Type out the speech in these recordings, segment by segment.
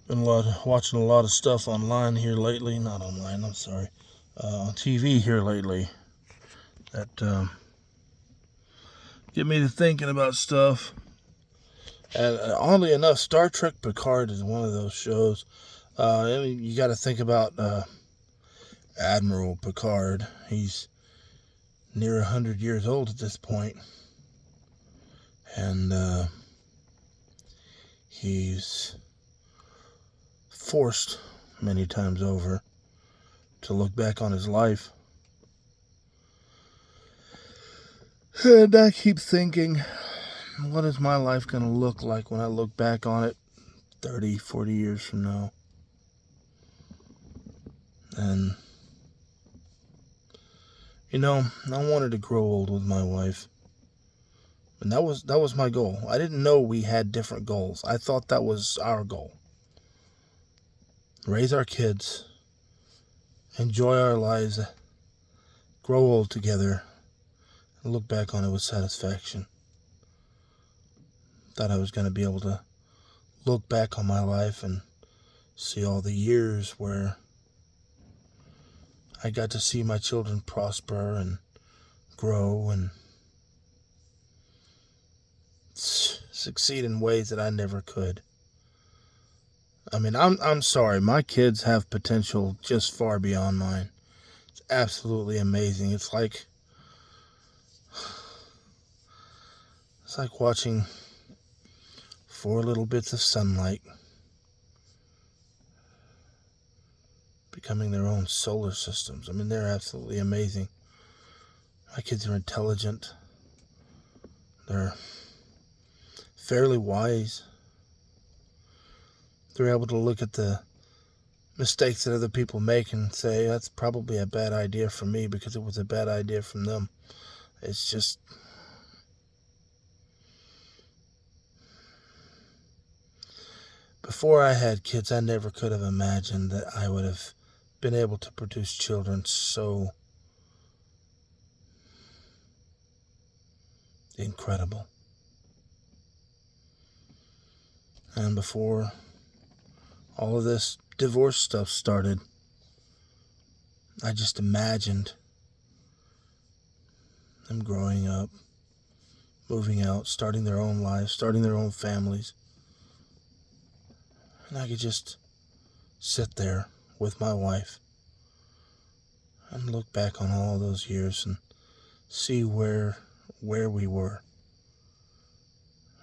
Been watching a lot of stuff online here lately. Not online, I'm sorry. On TV here lately that get me to thinking about stuff. And oddly enough, Star Trek Picard is one of those shows. You got to think about Admiral Picard. He's near 100 years old at this point, and he's forced many times over to look back on his life. And I keep thinking, what is my life going to look like when I look back on it 30, 40 years from now? And, I wanted to grow old with my wife. And that was my goal. I didn't know we had different goals. I thought that was our goal. Raise our kids, enjoy our lives, grow old together, and look back on it with satisfaction. Thought I was going to be able to look back on my life and see all the years where I got to see my children prosper and grow and succeed in ways that I never could. I mean, I'm sorry, my kids have potential just far beyond mine. It's absolutely amazing. It's like watching 4 little bits of sunlight becoming their own solar systems. I mean, they're absolutely amazing. My kids are intelligent. They're fairly wise. They're able to look at the mistakes that other people make and say, that's probably a bad idea for me because it was a bad idea from them. It's just... Before I had kids, I never could have imagined that I would have been able to produce children so incredible. And before all of this divorce stuff started, I just imagined them growing up, moving out, starting their own lives, starting their own families. And I could just sit there with my wife and look back on all those years and see where we were.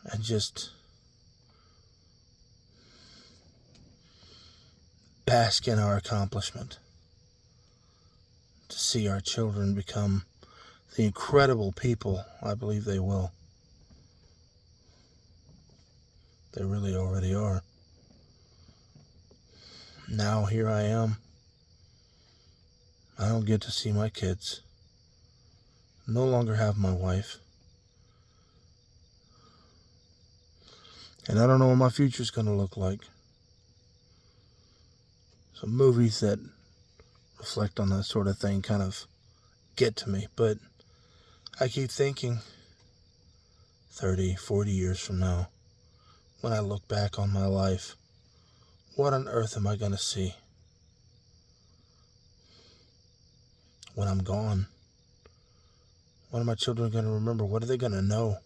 And just bask in our accomplishment. To see our children become the incredible people I believe they will. They really already are. Now here I am. I don't get to see my kids. No longer have my wife. And I don't know what my future's going to look like. So movies that reflect on that sort of thing kind of get to me. But I keep thinking 30, 40 years from now, when I look back on my life, what on earth am I going to see? When I'm gone, what are my children going to remember? What are they going to know?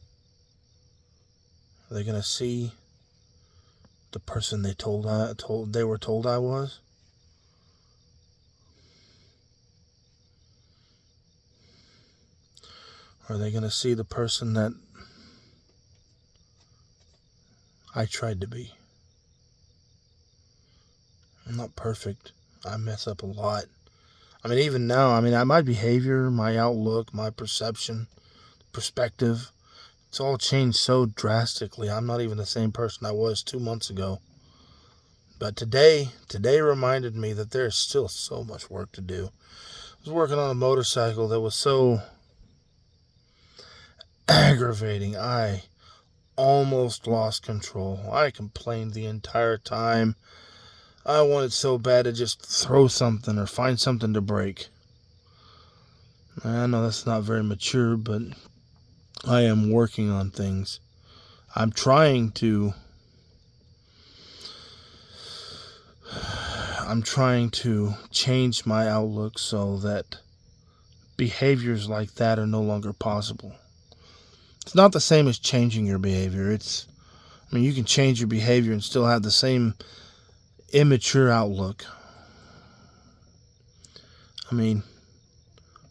Are they going to see the person they were told I was? Or are they going to see the person that I tried to be? I'm not perfect. I mess up a lot. I mean, even now, my behavior, my outlook, my perspective, it's all changed so drastically. I'm not even the same person I was 2 months ago. But today reminded me that there's still so much work to do. I was working on a motorcycle that was so aggravating. I almost lost control. I complained the entire time. I wanted so bad to just throw something or find something to break. I know that's not very mature, but I am working on things. I'm trying to I'm trying to change my outlook so that behaviors like that are no longer possible. It's not the same as changing your behavior. You can change your behavior and still have the same immature outlook.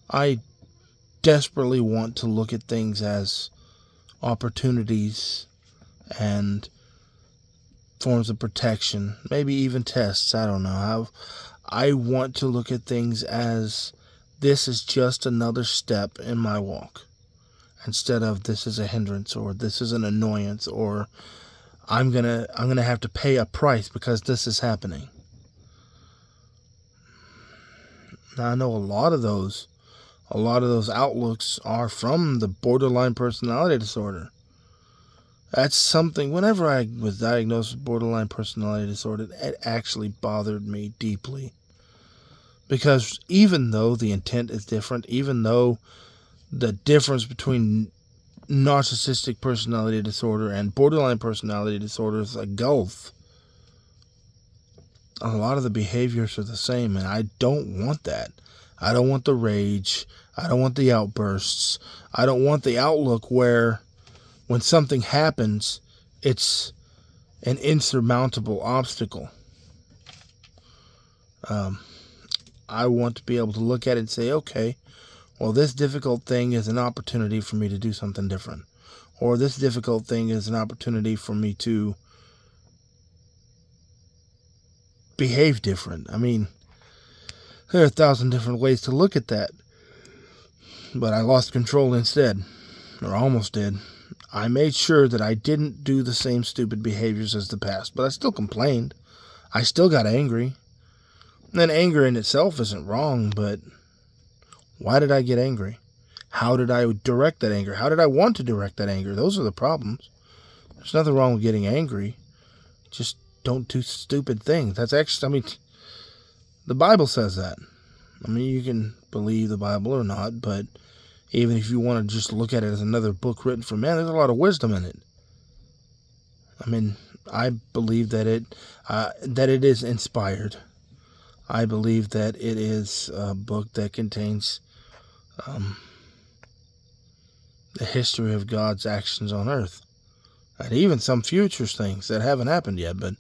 I desperately want to look at things as opportunities and forms of protection, maybe even tests. I don't know. I want to look at things as this is just another step in my walk, instead of this is a hindrance or this is an annoyance or I'm gonna have to pay a price because this is happening. Now, I know a lot of those outlooks are from the borderline personality disorder. That's something, whenever I was diagnosed with borderline personality disorder, it actually bothered me deeply. Because even though the intent is different, even though the difference between narcissistic personality disorder and borderline personality disorder is a gulf, a lot of the behaviors are the same, and I don't want that. I don't want the rage. I don't want the outbursts. I don't want the outlook where when something happens, it's an insurmountable obstacle. I want to be able to look at it and say, okay, well, this difficult thing is an opportunity for me to do something different. Or this difficult thing is an opportunity for me to behave different. There are 1,000 different ways to look at that. But I lost control instead. Or almost did. I made sure that I didn't do the same stupid behaviors as the past. But I still complained. I still got angry. And anger in itself isn't wrong, but why did I get angry? How did I direct that anger? How did I want to direct that anger? Those are the problems. There's nothing wrong with getting angry. Just don't do stupid things. That's actually, the Bible says that. You can believe the Bible or not, but even if you want to just look at it as another book written for men, there's a lot of wisdom in it. I believe that it is inspired. I believe that it is a book that contains the history of God's actions on earth. And even some future things that haven't happened yet, but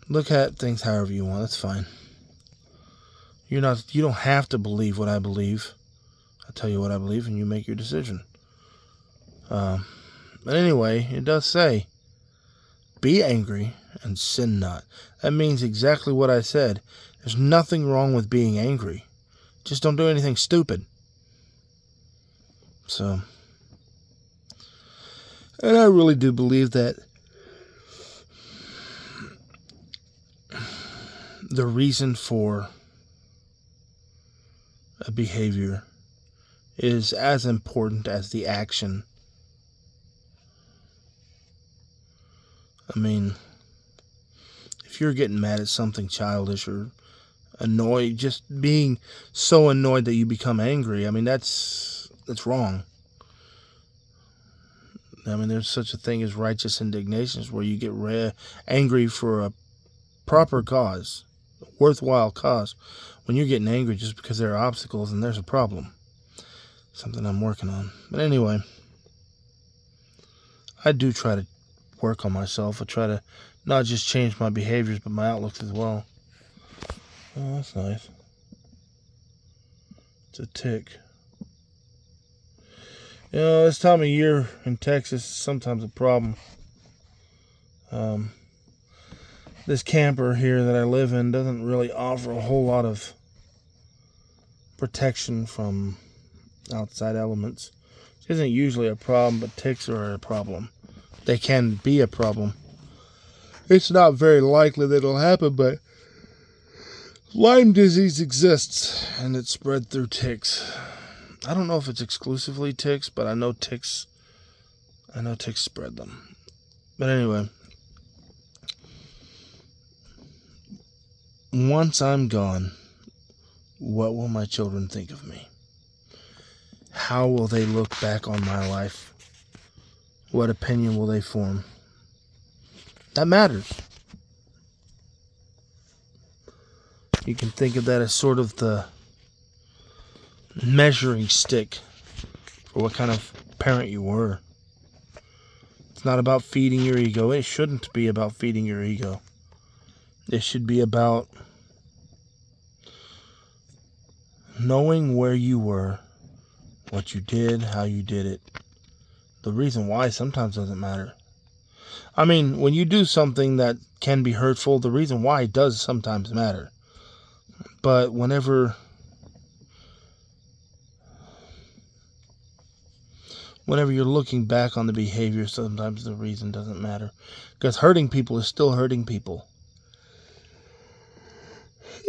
look at things however you want. That's fine. You don't have to believe what I believe. I tell you what I believe and you make your decision. But anyway, it does say, be angry and sin not. That means exactly what I said. There's nothing wrong with being angry. Just don't do anything stupid. So, and I really do believe that the reason for a behavior is as important as the action. If you're getting mad at something childish or annoyed, just being so annoyed that you become angry, that's wrong. There's such a thing as righteous indignations where you get angry for a proper cause, a worthwhile cause. When you're getting angry just because there are obstacles, then there's a problem. Something I'm working on. But anyway, I do try to work on myself. I try to not just change my behaviors, but my outlooks as well. Oh, that's nice. It's a tick. This time of year in Texas is sometimes a problem. This camper here that I live in doesn't really offer a whole lot of protection from outside elements. It isn't usually a problem, but ticks are a problem. They can be a problem. It's not very likely that it'll happen, but Lyme disease exists, and it's spread through ticks. I don't know if it's exclusively ticks, but I know ticks spread them. But anyway, once I'm gone, what will my children think of me? How will they look back on my life? What opinion will they form? That matters. You can think of that as sort of the measuring stick for what kind of parent you were. It's not about feeding your ego. It shouldn't be about feeding your ego. It should be about knowing where you were, what you did, how you did it. The reason why sometimes doesn't matter. I mean, when you do something that can be hurtful, the reason why does sometimes matter. But whenever you're looking back on the behavior, sometimes the reason doesn't matter. Because hurting people is still hurting people.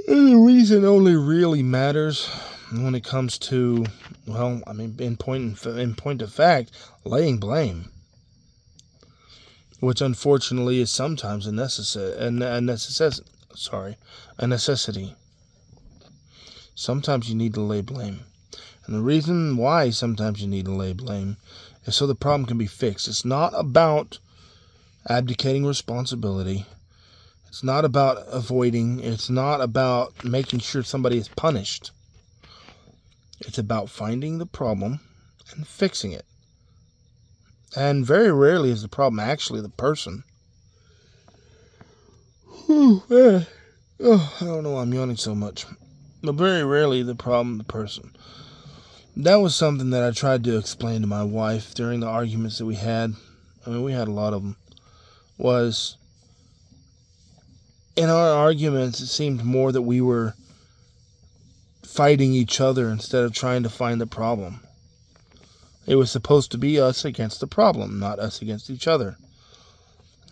And the reason only really matters when it comes to, well, I mean, in point of fact, laying blame. Which unfortunately is sometimes a necessity. Sometimes you need to lay blame. And the reason why sometimes you need to lay blame is so the problem can be fixed. It's not about abdicating responsibility. It's not about avoiding. It's not about making sure somebody is punished. It's about finding the problem and fixing it. And very rarely is the problem actually the person. I don't know why I'm yawning so much. But very rarely the problem the person. That was something that I tried to explain to my wife during the arguments that we had. I mean, we had a lot of them. Was in our arguments, it seemed more that we were fighting each other instead of trying to find the problem. It was supposed to be us against the problem, not us against each other.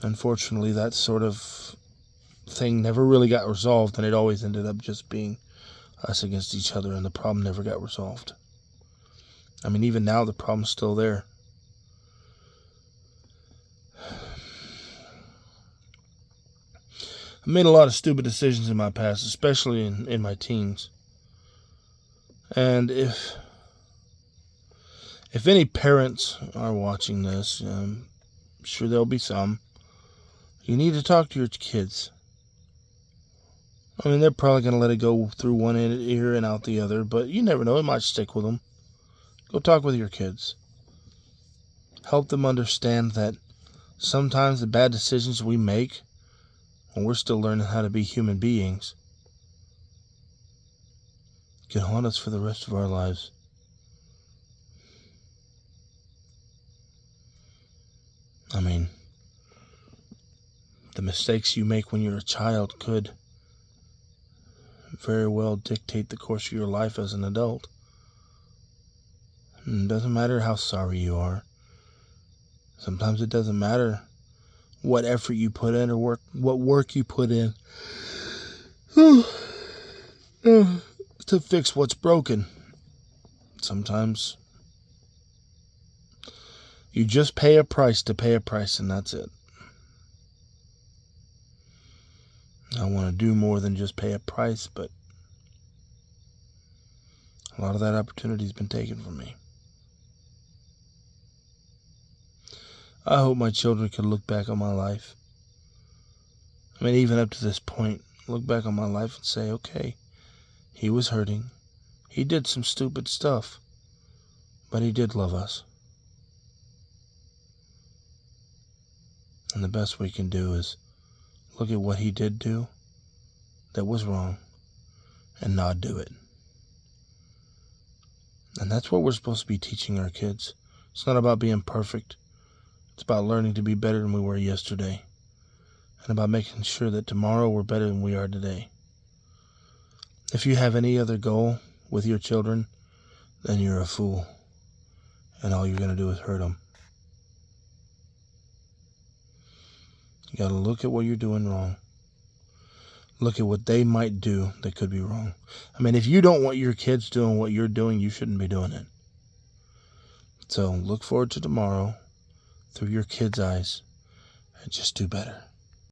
Unfortunately, that sort of thing never really got resolved, and it always ended up just being us against each other, and the problem never got resolved. I mean, even now, the problem's still there. I made a lot of stupid decisions in my past, especially in my teens. And if any parents are watching this, I'm sure there'll be some, you need to talk to your kids. I mean, they're probably going to let it go through one ear and out the other, but you never know, it might stick with them. Go talk with your kids. Help them understand that sometimes the bad decisions we make when we're still learning how to be human beings can haunt us for the rest of our lives. I mean, the mistakes you make when you're a child could very well dictate the course of your life as an adult. It doesn't matter how sorry you are. Sometimes it doesn't matter what effort you put in or what work you put in to fix what's broken. Sometimes you just pay a price to pay a price, and that's it. I want to do more than just pay a price, but a lot of that opportunity has been taken from me. I hope my children can look back on my life. I mean, even up to this point, look back on my life and say, okay, he was hurting. He did some stupid stuff, but he did love us. And the best we can do is look at what he did do that was wrong and not do it. And that's what we're supposed to be teaching our kids. It's not about being perfect. It's about learning to be better than we were yesterday. And about making sure that tomorrow we're better than we are today. If you have any other goal with your children, then you're a fool. And all you're going to do is hurt them. You got to look at what you're doing wrong. Look at what they might do that could be wrong. I mean, if you don't want your kids doing what you're doing, you shouldn't be doing it. So look forward to tomorrow through your kids' eyes and just do better.